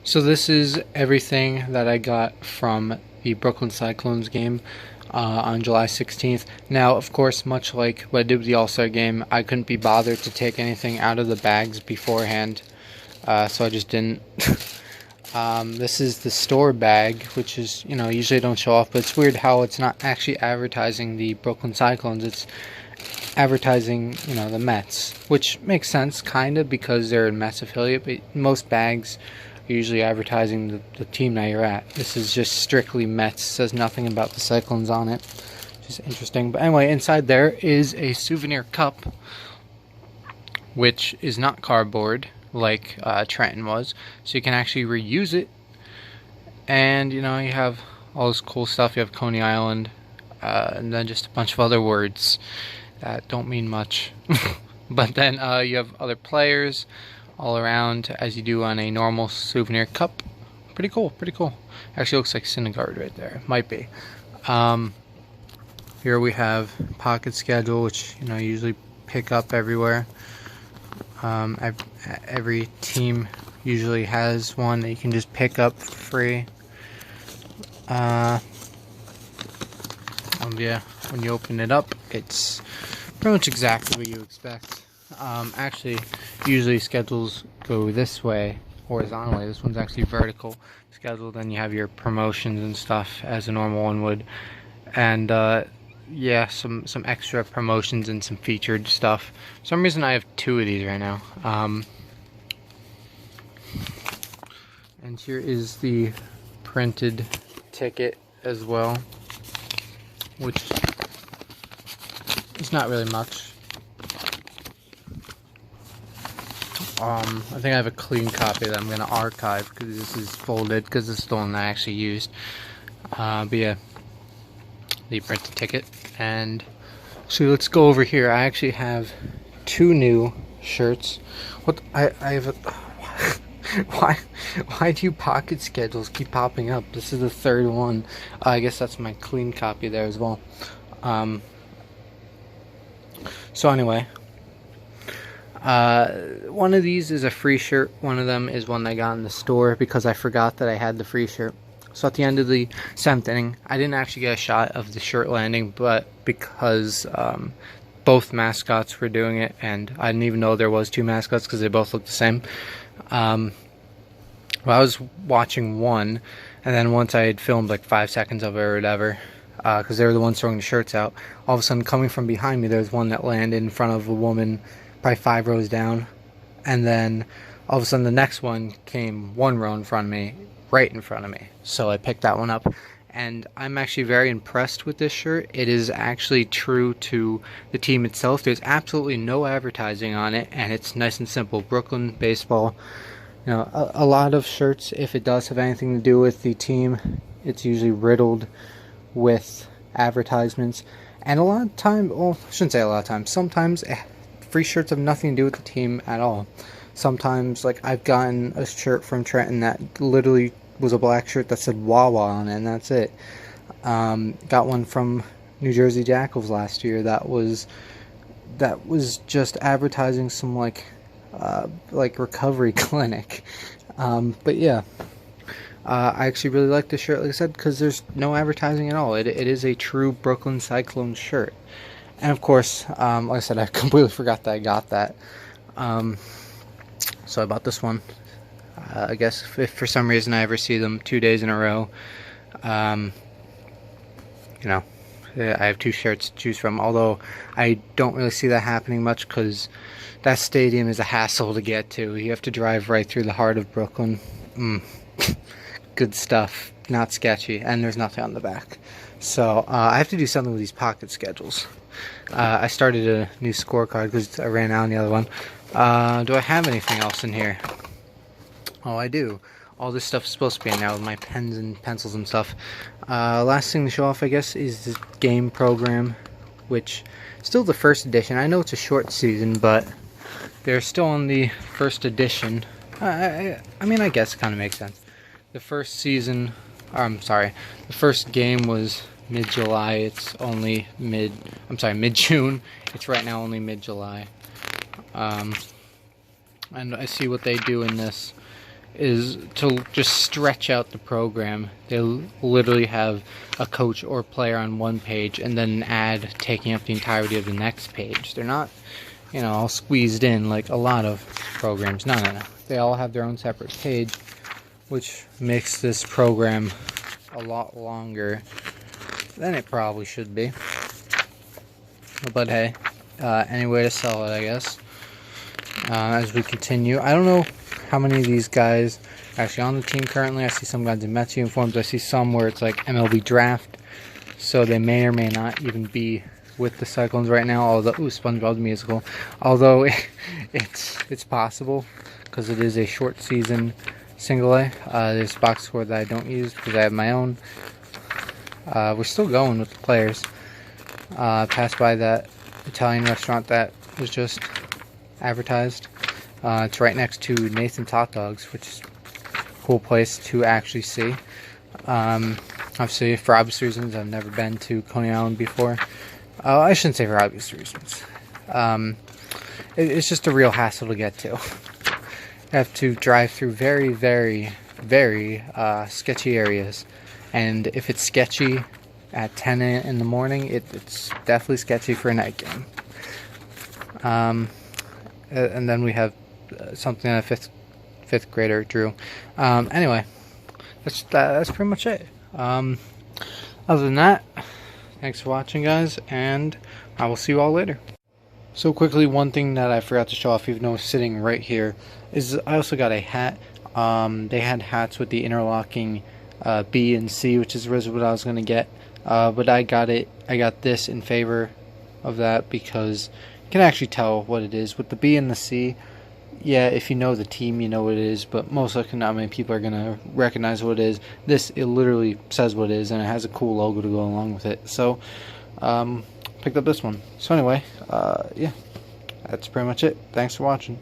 So this is everything that I got from the Brooklyn Cyclones game on July 16th. Now, of course, much like what I did with the All-Star game, I couldn't be bothered to take anything out of the bags beforehand, so I just didn't. This is the store bag, which is, usually I don't show off, but it's weird how it's not actually advertising the Brooklyn Cyclones. It's advertising, the Mets, which makes sense, kind of, because they're a Mets affiliate, but most bags are usually advertising the team that you're at. This is just strictly Mets, says nothing about the Cyclones on it, which is interesting. But anyway, inside there is a souvenir cup, which is not cardboard like Trenton was, so you can actually reuse it. And you have all this cool stuff. You have Coney Island, and then just a bunch of other words that don't mean much. But then you have other players all around, as you do on a normal souvenir cup. Pretty cool, pretty cool. Actually looks like Syndergaard right there. Might be. Here we have pocket schedule, which you usually pick up everywhere. Every team usually has one that you can just pick up for free. Yeah, when you open it up, it's pretty much exactly what you expect. Actually, usually schedules go this way, horizontally. This one's actually vertical schedule. Then you have your promotions and stuff as a normal one would, and yeah, some extra promotions and some featured stuff. For some reason I have two of these right now. And here is the printed ticket as well, which is not really much. I think I have a clean copy that I'm going to archive because this is folded, because this is the one that I actually used. But yeah, the printed ticket. And so let's go over here. I actually have two new shirts. What I have a why do pocket schedules keep popping up? This is the third one. I guess that's my clean copy there as well. So anyway, one of these is a free shirt. One of them is one I got in the store because I forgot that I had the free shirt. So at the end of the 7th inning, I didn't actually get a shot of the shirt landing, but because both mascots were doing it, and I didn't even know there was two mascots because they both looked the same. Well, I was watching one, and then once I had filmed like 5 seconds of it or whatever, because they were the ones throwing the shirts out, all of a sudden coming from behind me, there was one that landed in front of a woman, probably 5 rows down, and then all of a sudden the next one came 1 row in front of me, right in front of me. So I picked that one up, and I'm actually very impressed with this shirt. It is actually true to the team itself. There's absolutely no advertising on it, and it's nice and simple. Brooklyn baseball. A lot of shirts, if it does have anything to do with the team, it's usually riddled with advertisements. And a lot of time, well, I shouldn't say a lot of times, sometimes free shirts have nothing to do with the team at all. Sometimes, like, I've gotten a shirt from Trenton that literally was a black shirt that said Wawa on it, and that's it. Got one from New Jersey Jackals last year that was just advertising some like recovery clinic. But yeah, I actually really like this shirt, like I said, because there's no advertising at all. It is a true Brooklyn Cyclones shirt. And of course, like I said, I completely forgot that I got that. So I bought this one. I guess if for some reason I ever see them 2 days in a row, I have two shirts to choose from, although I don't really see that happening much because that stadium is a hassle to get to. You have to drive right through the heart of Brooklyn. Good stuff, not sketchy, and there's nothing on the back. So I have to do something with these pocket schedules. I started a new scorecard because I ran out on the other one. Do I have anything else in here? Oh, I do. All this stuff is supposed to be in now with my pens and pencils and stuff. Last thing to show off, I guess, is this game program, which is still the first edition. I know it's a short season, but they're still on the first edition. I mean, I guess it kind of makes sense. The first season, the first game was mid-July. It's only mid-June. It's right now only mid-July. And I see what they do in this is to just stretch out the program. They literally have a coach or player on one page and then an ad taking up the entirety of the next page. They're not, you know, all squeezed in like a lot of programs. No. They all have their own separate page, which makes this program a lot longer than it probably should be. But hey, any way to sell it, I guess. As we continue, I don't know how many of these guys are actually on the team currently. I see some guys in Mets uniforms. I see some where it's like MLB draft, so they may or may not even be with the Cyclones right now. Although, SpongeBob the musical. Although it's possible because it is a short season single A. There's a box score that I don't use because I have my own. We're still going with the players. Passed by that Italian restaurant that was just advertised. It's right next to Nathan's Hot Dogs, which is a cool place to actually see. Obviously, for obvious reasons, I've never been to Coney Island before. I shouldn't say for obvious reasons. It's just a real hassle to get to. You have to drive through very, very, very sketchy areas. And if it's sketchy at 10 in the morning, it's definitely sketchy for a night game. And then we have something that a fifth grader drew. Anyway, that's pretty much it. Other than that, thanks for watching, guys, and I will see you all later. So quickly, one thing that I forgot to show off, even though it's sitting right here, is I also got a hat. They had hats with the interlocking B and C, which is originally what I was going to get. But I got this in favor of that because you can actually tell what it is. With the B and the C, yeah, if you know the team, you know what it is, but most likely not many people are going to recognize what it is. This, it literally says what it is, and it has a cool logo to go along with it. So, picked up this one. So anyway, yeah, that's pretty much it. Thanks for watching.